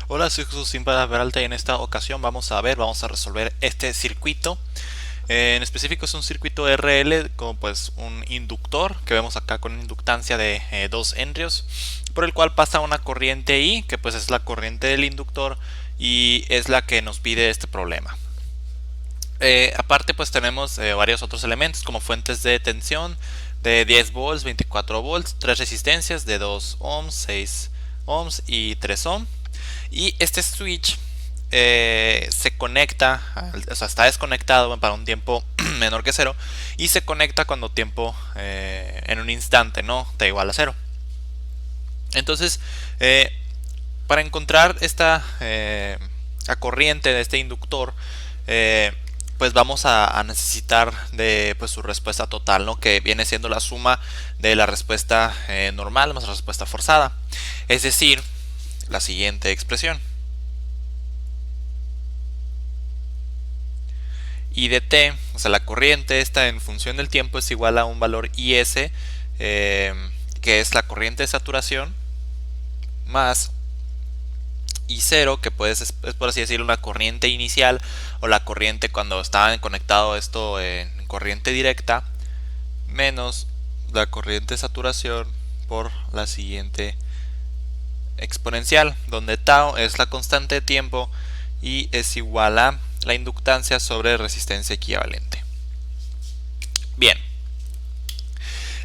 Hola, soy Jesús Simpa Peralta y en esta ocasión vamos a resolver este circuito. En específico es un circuito RL como pues un inductor que vemos acá con una inductancia de 2 henrios por el cual pasa una corriente I que pues es la corriente del inductor y es la que nos pide este problema. Aparte pues tenemos varios otros elementos como fuentes de tensión de 10 volts, 24 volts, 3 resistencias de 2 ohms, 6 ohms y 3 ohms. Y este switch se conecta, o sea, está desconectado para un tiempo menor que cero y se conecta cuando tiempo en un instante, ¿no? T igual a cero. Entonces, para encontrar esta la corriente de este inductor, eh, pues vamos a necesitar de pues, su respuesta total, ¿no? Que viene siendo la suma de la respuesta normal más la respuesta forzada. Es decir, la siguiente expresión. I de t, o sea, la corriente esta en función del tiempo es igual a un valor IS, que es la corriente de saturación, más I0, que es por así decirlo una corriente inicial, o la corriente cuando estaba conectado esto en corriente directa, menos la corriente de saturación por la siguiente exponencial, donde tau es la constante de tiempo y es igual a la inductancia sobre resistencia equivalente. Bien,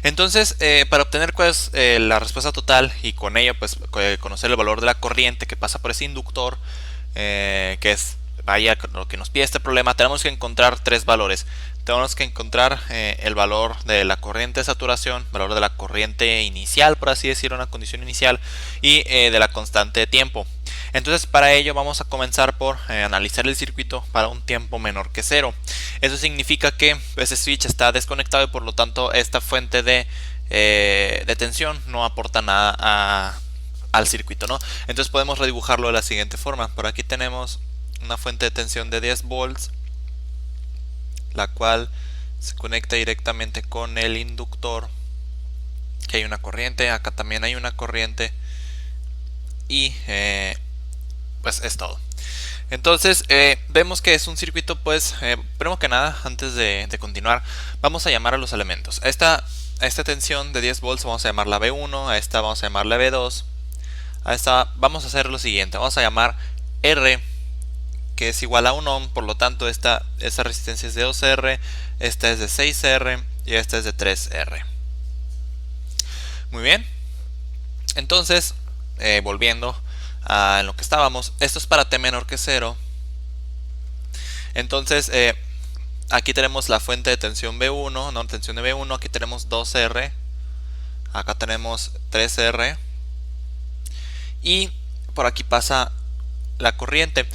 entonces para obtener cuál es la respuesta total y con ello pues conocer el valor de la corriente que pasa por ese inductor, que es vaya lo que nos pide este problema, tenemos que encontrar tres valores. Tenemos que encontrar el valor de la corriente de saturación, valor de la corriente inicial, por así decirlo, una condición inicial, y de la constante de tiempo. Entonces para ello vamos a comenzar por analizar el circuito para un tiempo menor que cero. Eso significa que ese switch está desconectado y por lo tanto esta fuente de tensión no aporta nada al circuito, ¿no? Entonces podemos redibujarlo de la siguiente forma. Por aquí tenemos una fuente de tensión de 10 volts, la cual se conecta directamente con el inductor, que hay una corriente, acá también hay una corriente y pues es todo. Entonces vemos que es un circuito pues primero que nada antes de continuar vamos a llamar a los elementos. A esta tensión de 10 volts vamos a llamarla B1, a esta vamos a llamarla B2, a esta vamos a hacer lo siguiente, vamos a llamar R, que es igual a 1 ohm, por lo tanto esta resistencia es de 2R, esta es de 6R y esta es de 3R. Muy bien, entonces volviendo a lo que estábamos, esto es para t menor que 0. Entonces aquí tenemos la fuente de tensión B1, no tensión de B1, aquí tenemos 2R, acá tenemos 3R y por aquí pasa la corriente.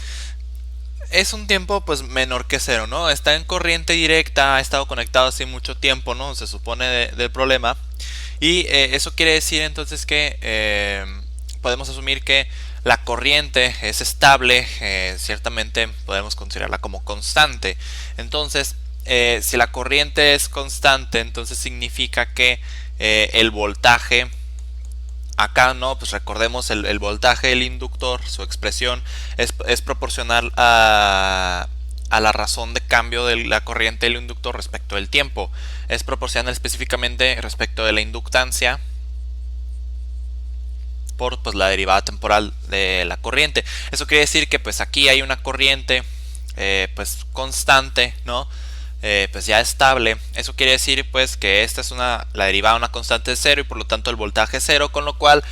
Es un tiempo pues menor que cero, ¿no? Está en corriente directa, ha estado conectado así mucho tiempo, ¿no? Se supone del problema. Y eso quiere decir entonces que podemos asumir que la corriente es estable, ciertamente podemos considerarla como constante. Entonces, si la corriente es constante, entonces significa que el voltaje acá, ¿no? Pues recordemos el voltaje del inductor, su expresión es proporcional a la razón de cambio de la corriente del inductor respecto del tiempo. Es proporcional específicamente respecto de la inductancia por pues, la derivada temporal de la corriente. Eso quiere decir que pues aquí hay una corriente pues constante, ¿no? Pues ya estable. Eso quiere decir pues que esta es la derivada de una constante de cero y por lo tanto el voltaje es cero, con lo cual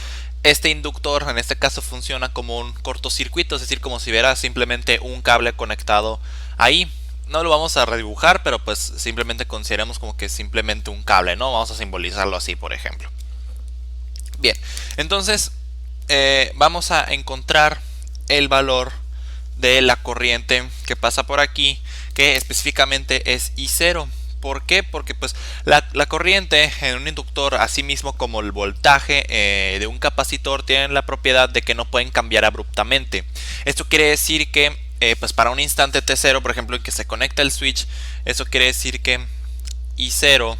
este inductor en este caso funciona como un cortocircuito, es decir, como si hubiera simplemente un cable conectado ahí. No lo vamos a redibujar, pero pues simplemente consideremos como que es simplemente un cable, ¿no? Vamos a simbolizarlo así, por ejemplo. Bien, entonces vamos a encontrar el valor de la corriente que pasa por aquí, que específicamente es I0. ¿Por qué? Porque pues la corriente en un inductor, así mismo como el voltaje de un capacitor, tienen la propiedad de que no pueden cambiar abruptamente. Esto quiere decir que pues para un instante t0, por ejemplo, en que se conecta el switch, eso quiere decir que I0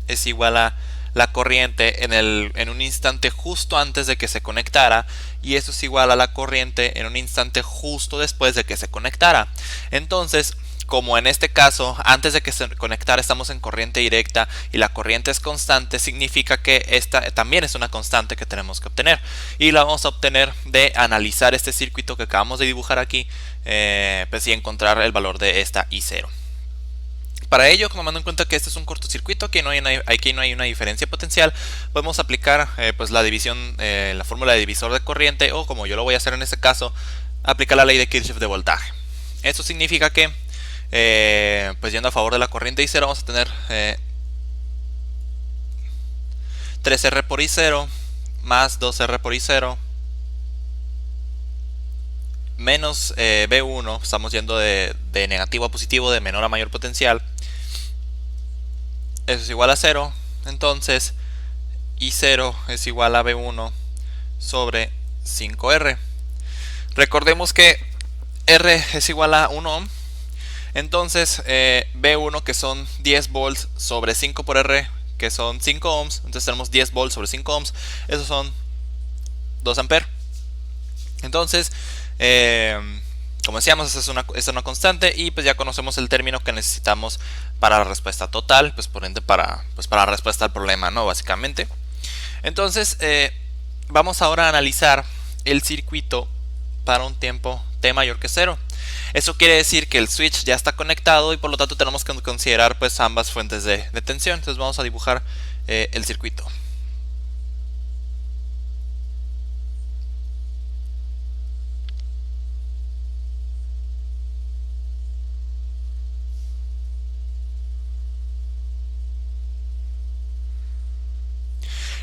es igual a la corriente en un instante justo antes de que se conectara, y eso es igual a la corriente en un instante justo después de que se conectara. Entonces, como en este caso, antes de que se conectara estamos en corriente directa y la corriente es constante, significa que esta también es una constante que tenemos que obtener. Y la vamos a obtener de analizar este circuito que acabamos de dibujar aquí, pues y encontrar el valor de esta I0. Para ello, tomando en cuenta que este es un cortocircuito, aquí no hay una diferencia potencial, podemos aplicar pues la división, la fórmula de divisor de corriente, o como yo lo voy a hacer en este caso, aplicar la ley de Kirchhoff de voltaje. Esto significa que pues yendo a favor de la corriente I0 vamos a tener 3R por I0 más 2R por I0 menos B1, estamos yendo de negativo a positivo, de menor a mayor potencial. Eso es igual a 0, entonces I0 es igual a B1 sobre 5R. Recordemos que R es igual a 1 ohm. Entonces B1, que son 10 volts sobre 5 por R, que son 5 ohms, entonces tenemos 10 volts sobre 5 ohms, esos son 2 amperes. Entonces, como decíamos, esta es una constante, y pues ya conocemos el término que necesitamos para la respuesta total, pues por ende para la respuesta al problema, ¿no? Básicamente. Entonces, vamos ahora a analizar el circuito para un tiempo t mayor que 0. Eso quiere decir que el switch ya está conectado y por lo tanto tenemos que considerar pues ambas fuentes de tensión. Entonces vamos a dibujar el circuito.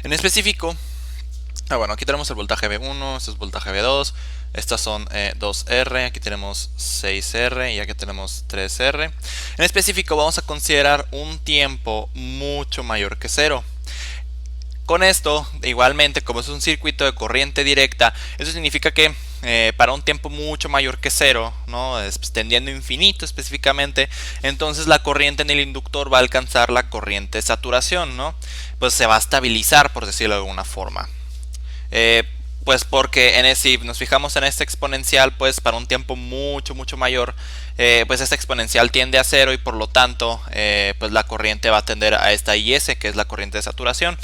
En específico, bueno, aquí tenemos el voltaje V1, este es voltaje V2, estas son 2R, aquí tenemos 6R y aquí tenemos 3R. En específico vamos a considerar un tiempo mucho mayor que 0. Con esto, igualmente, como es un circuito de corriente directa, eso significa que para un tiempo mucho mayor que 0, ¿no? Tendiendo a infinito específicamente, entonces la corriente en el inductor va a alcanzar la corriente de saturación, ¿no? Pues se va a estabilizar, por decirlo de alguna forma. Pues porque si nos fijamos en este exponencial, pues para un tiempo mucho mayor, pues este exponencial tiende a 0 y por lo tanto pues la corriente va a tender a esta IS, que es la corriente de saturación.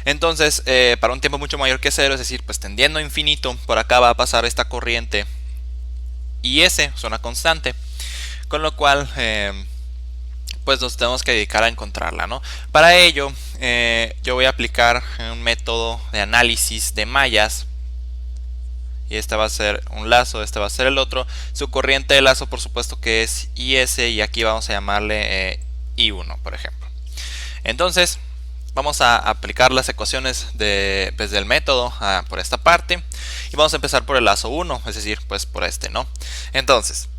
Entonces para un tiempo mucho mayor que 0, es decir, pues tendiendo a infinito, por acá va a pasar esta corriente IS, es una constante, con lo cual pues nos tenemos que dedicar a encontrarla, ¿no? Para ello yo voy a aplicar un método de análisis de mallas, y este va a ser un lazo, este va a ser el otro. Su corriente de lazo por supuesto que es IS, y aquí vamos a llamarle I1, por ejemplo. Entonces vamos a aplicar las ecuaciones del método por esta parte, y vamos a empezar por el lazo 1, es decir, pues por este, ¿no? Entonces,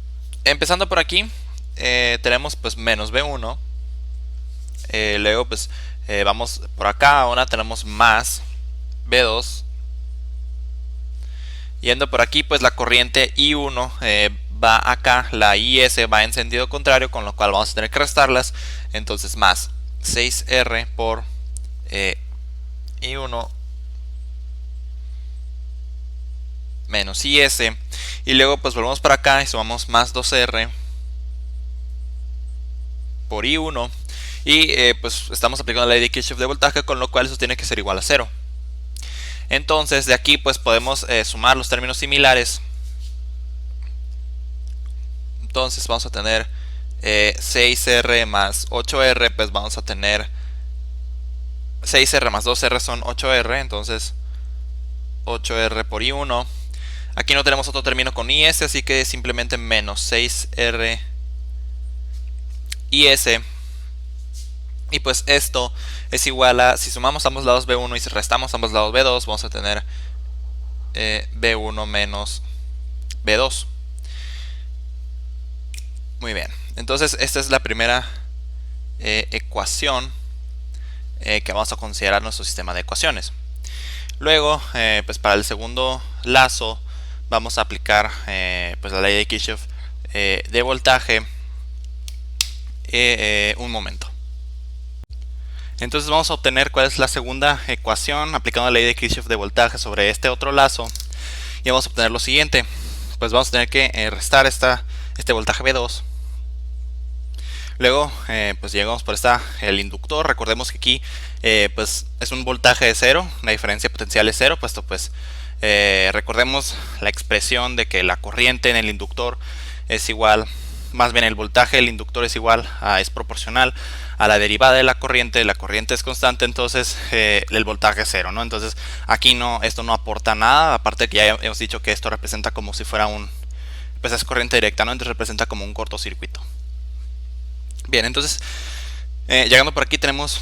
empezando por aquí, tenemos pues menos B1, luego pues vamos por acá, ahora tenemos más B2, yendo por aquí pues la corriente I1 va acá, la IS va en sentido contrario, con lo cual vamos a tener que restarlas, entonces más 6R por I1 menos IS, y luego pues volvemos para acá y sumamos más 2R por I1, y pues estamos aplicando la ley de Kirchhoff de voltaje, con lo cual eso tiene que ser igual a 0. Entonces de aquí pues podemos sumar los términos similares. Entonces vamos a tener 6R más 8R, pues vamos a tener 6R más 2R son 8R, entonces 8R por I1. Aquí no tenemos otro término con IS, así que simplemente menos 6R IS. Y pues esto es igual a, si sumamos ambos lados B1 y si restamos ambos lados B2, vamos a tener B1 menos B2. Muy bien, entonces esta es la primera ecuación que vamos a considerar nuestro sistema de ecuaciones. Luego, pues para el segundo lazo vamos a aplicar pues la ley de Kirchhoff de voltaje. Un momento. Entonces vamos a obtener cuál es la segunda ecuación aplicando la ley de Kirchhoff de voltaje sobre este otro lazo. Y vamos a obtener lo siguiente. Pues vamos a tener que restar este voltaje V2. Luego pues llegamos por el inductor. Recordemos que aquí pues es un voltaje de 0, la diferencia potencial es 0, puesto pues recordemos la expresión de que la corriente en el inductor es igual, más bien el voltaje del inductor es proporcional a la derivada de la corriente es constante, entonces el voltaje es 0, ¿no? Entonces aquí esto no aporta nada, aparte de que ya hemos dicho que esto representa como si fuera pues es corriente directa, ¿no? Entonces representa como un cortocircuito. Bien, entonces llegando por aquí tenemos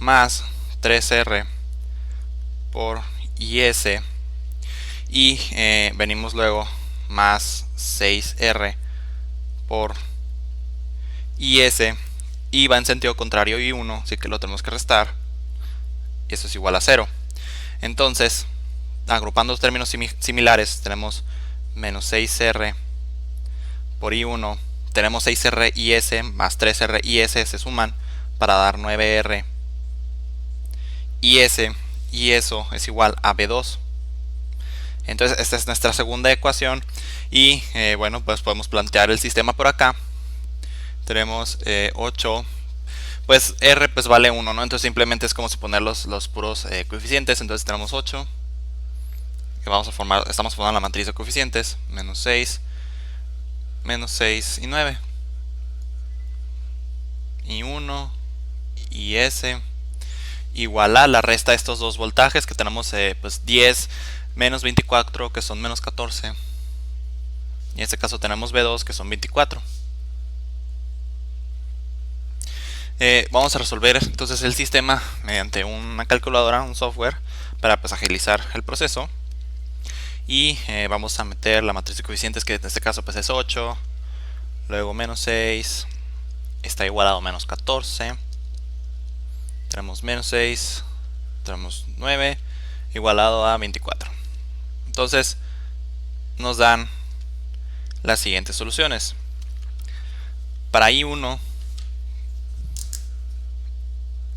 más 3R por IS y venimos luego más 6R por IS y va en sentido contrario I1, así que lo tenemos que restar y eso es igual a 0. Entonces, agrupando los términos similares, tenemos menos 6R por I1, tenemos 6R IS más 3R IS, se suman para dar 9R IS, y eso es igual a V2. Entonces esta es nuestra segunda ecuación y bueno, pues podemos plantear el sistema por acá. Tenemos 8, pues R pues vale 1, ¿no? Entonces simplemente es como si poner los puros coeficientes. Entonces tenemos 8 que estamos formando la matriz de coeficientes, menos 6 y 9 y 1 y S igual a la resta de estos dos voltajes que tenemos pues 10 menos 24 que son menos 14 y en este caso tenemos V2 que son 24. Vamos a resolver entonces el sistema mediante una calculadora, un software, para pues agilizar el proceso. Y vamos a meter la matriz de coeficientes, que en este caso pues es 8, luego menos 6, está igualado a menos 14, tenemos menos 6, tenemos 9, igualado a 24. Entonces nos dan las siguientes soluciones. Para I1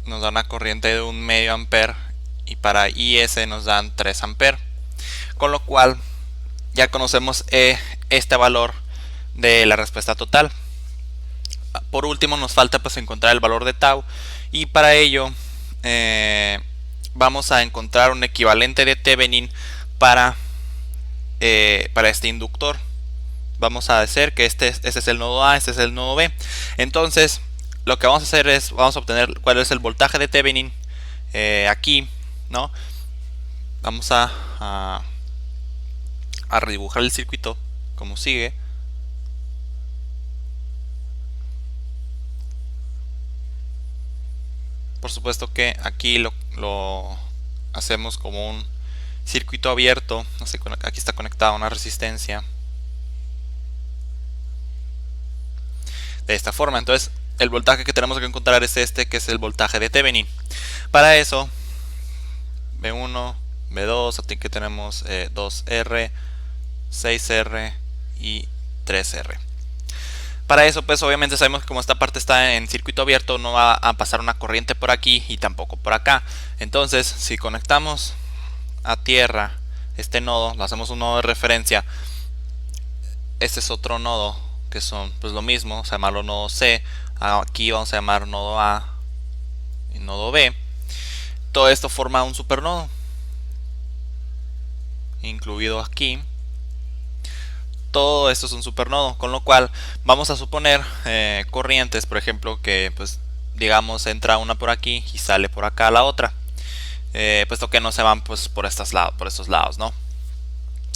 nos da una corriente de 1 medio ampere y para IS nos dan 3 ampere, con lo cual ya conocemos este valor de la respuesta total. Por último nos falta pues encontrar el valor de tau y para ello vamos a encontrar un equivalente de Thevenin para este inductor. Vamos a decir que este es el nodo A, este es el nodo B. Entonces lo que vamos a hacer es, vamos a obtener cuál es el voltaje de Thevenin aquí, ¿no? Vamos a redibujar el circuito como sigue. Por supuesto que aquí lo hacemos como un circuito abierto, no sé, aquí está conectada una resistencia de esta forma. Entonces el voltaje que tenemos que encontrar es este, que es el voltaje de Thevenin. Para eso V1, V2, aquí que tenemos 2R, 6R y 3R. Para eso pues obviamente sabemos que como esta parte está en circuito abierto no va a pasar una corriente por aquí y tampoco por acá. Entonces si conectamos a tierra este nodo, lo hacemos un nodo de referencia, este es otro nodo que son pues lo mismo, vamos a llamarlo nodo C, aquí vamos a llamar nodo A y nodo B. Todo esto forma un supernodo incluido aquí. Todo esto es un supernodo, con lo cual vamos a suponer corrientes, por ejemplo, que pues digamos entra una por aquí y sale por acá la otra, puesto que no se van pues por estos lados, ¿no?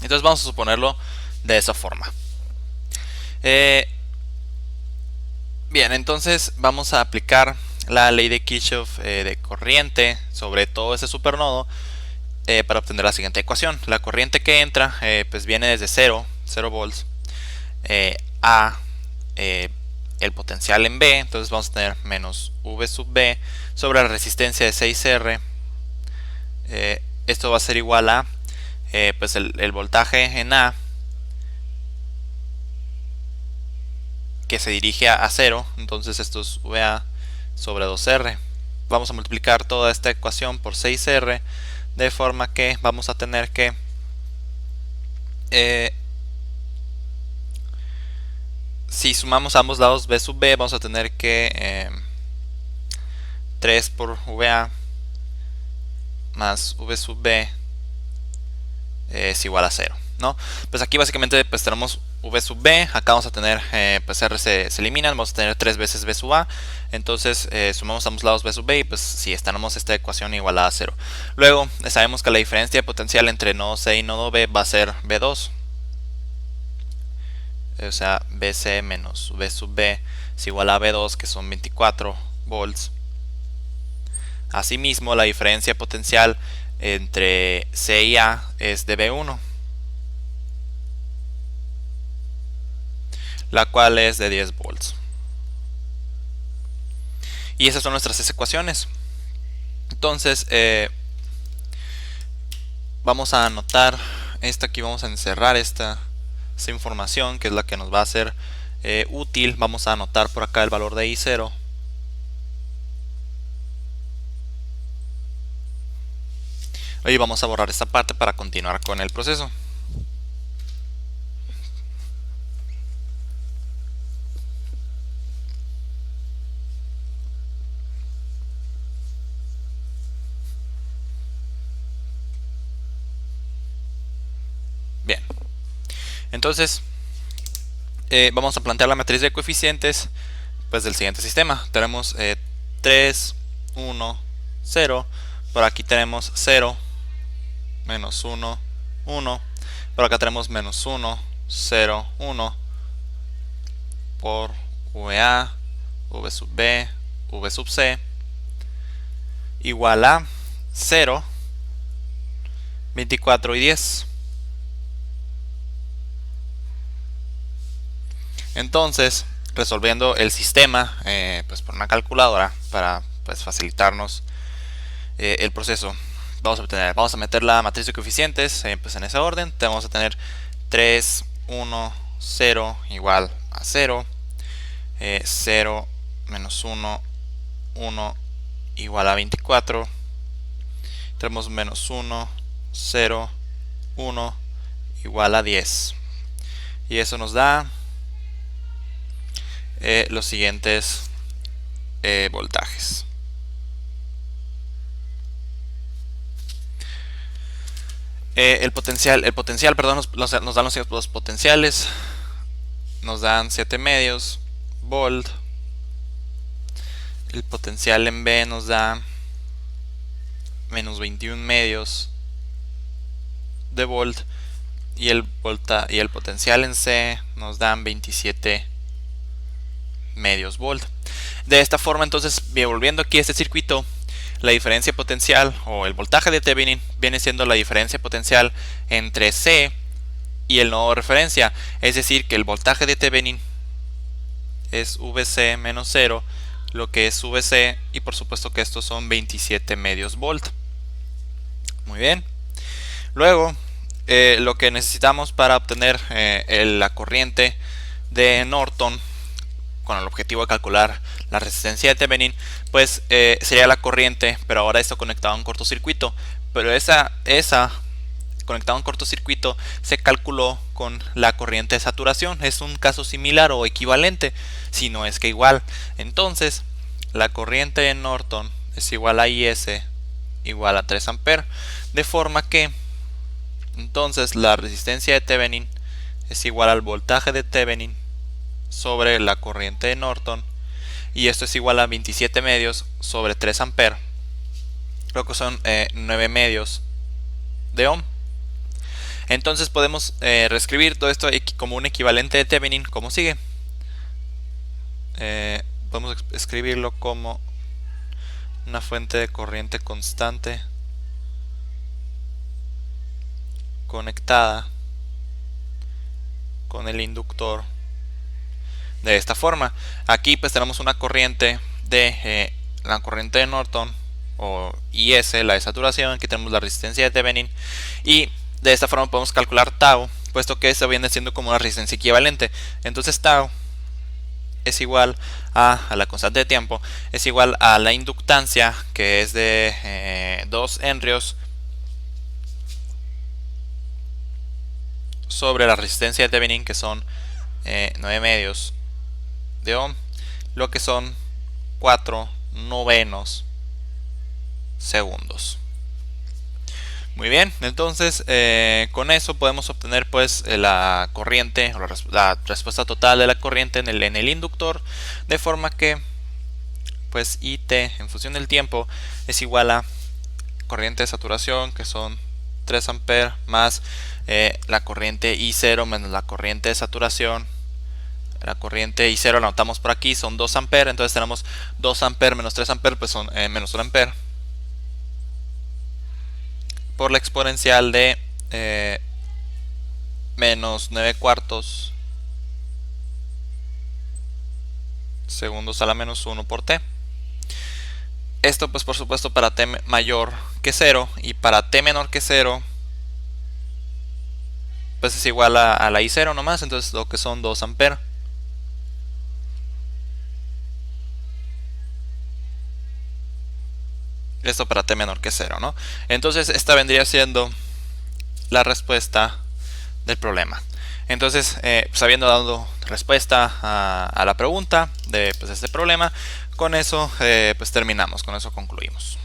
Entonces vamos a suponerlo de esa forma. Bien, entonces vamos a aplicar la ley de Kirchhoff de corriente sobre todo ese supernodo para obtener la siguiente ecuación. La corriente que entra pues viene desde 0 volts a el potencial en B, entonces vamos a tener menos V sub B sobre la resistencia de 6R. Esto va a ser igual a pues el voltaje en A, que se dirige a 0, entonces esto es VA sobre 2R. vamos a multiplicar toda esta ecuación por 6R, de forma que vamos a tener que si sumamos ambos lados b sub b, vamos a tener que 3 por VA más v sub b es igual a 0, ¿no? Pues aquí básicamente pues tenemos v sub b, acá vamos a tener, pues r se eliminan, vamos a tener 3 veces b sub a, entonces sumamos ambos lados b sub b y pues si tenemos esta ecuación igualada a 0. Luego sabemos que la diferencia de potencial entre nodo C y nodo B va a ser B2, o sea, BC menos v sub b es igual a B2, que son 24 volts. Asimismo, la diferencia potencial entre C y A es de B1, la cual es de 10 volts. Y esas son nuestras 3 ecuaciones. Entonces, vamos a anotar esta aquí, vamos a encerrar esta información, que es la que nos va a ser útil. Vamos a anotar por acá el valor de I0. Y vamos a borrar esta parte para continuar con el proceso. Bien, entonces vamos a plantear la matriz de coeficientes pues del siguiente sistema. Tenemos 3, 1, 0. Por aquí tenemos 0, menos 1, 1. Por acá tenemos menos 1, 0, 1. Por VA, V sub B, V sub C, igual a 0, 24 y 10. Entonces, resolviendo el sistema pues por una calculadora para pues facilitarnos el proceso, vamos a meter la matriz de coeficientes pues en ese orden. Vamos a tener 3, 1, 0 igual a 0, 0 menos 1, 1 igual a 24. Tenemos menos 1, 0, 1 igual a 10. Y eso nos da los siguientes voltajes. El potencial, perdón, nos dan los potenciales. Nos dan 7 medios volt. El potencial en B nos da menos 21 medios de volt. Y el potencial en C nos dan 27 medios volt. De esta forma, entonces, volviendo aquí a este circuito, la diferencia potencial o el voltaje de Thevenin viene siendo la diferencia potencial entre C y el nodo de referencia. Es decir, que el voltaje de Thevenin es VC menos 0, lo que es VC, y por supuesto que estos son 27 medios volt. Muy bien. Luego, lo que necesitamos para obtener la corriente de Norton, con el objetivo de calcular la resistencia de Thevenin, pues sería la corriente, pero ahora esto conectado a un cortocircuito. Pero esa conectado a un cortocircuito se calculó con la corriente de saturación. Es un caso similar o equivalente, si no es que igual. Entonces, la corriente de Norton es igual a IS igual a 3 amperes, de forma que entonces la resistencia de Thevenin es igual al voltaje de Thevenin sobre la corriente de Norton, y esto es igual a 27 medios sobre 3 amperes, creo que son 9 medios de ohm. Entonces podemos reescribir todo esto como un equivalente de Thevenin como sigue. Podemos escribirlo como una fuente de corriente constante conectada con el inductor de esta forma. Aquí pues tenemos una corriente de la corriente de Norton o IS, la de saturación. Aquí tenemos la resistencia de Thevenin, y de esta forma podemos calcular tau, puesto que esto viene siendo como una resistencia equivalente. Entonces tau es igual a la constante de tiempo, es igual a la inductancia, que es de 2 henrios sobre la resistencia de Thevenin, que son 9 medios de ohm, lo que son 4 novenos segundos. Muy bien, entonces con eso podemos obtener pues la corriente o la respuesta total de la corriente en el inductor, de forma que pues IT en función del tiempo es igual a corriente de saturación, que son 3 amperes, más la corriente I0 menos la corriente de saturación. La corriente I0 la anotamos por aquí, son 2 amperes, entonces tenemos 2 amperes menos 3 amperes, pues son menos 1 ampere, por la exponencial de menos 9 cuartos segundos a la menos 1 por t. Esto pues por supuesto para t mayor que 0, y para t menor que 0 pues es igual a la I0 nomás, entonces lo que son 2 amperes. Esto para t menor que 0, ¿no? Entonces esta vendría siendo la respuesta del problema. Entonces, pues habiendo dado respuesta a la pregunta de pues, este problema, con eso pues terminamos, con eso concluimos.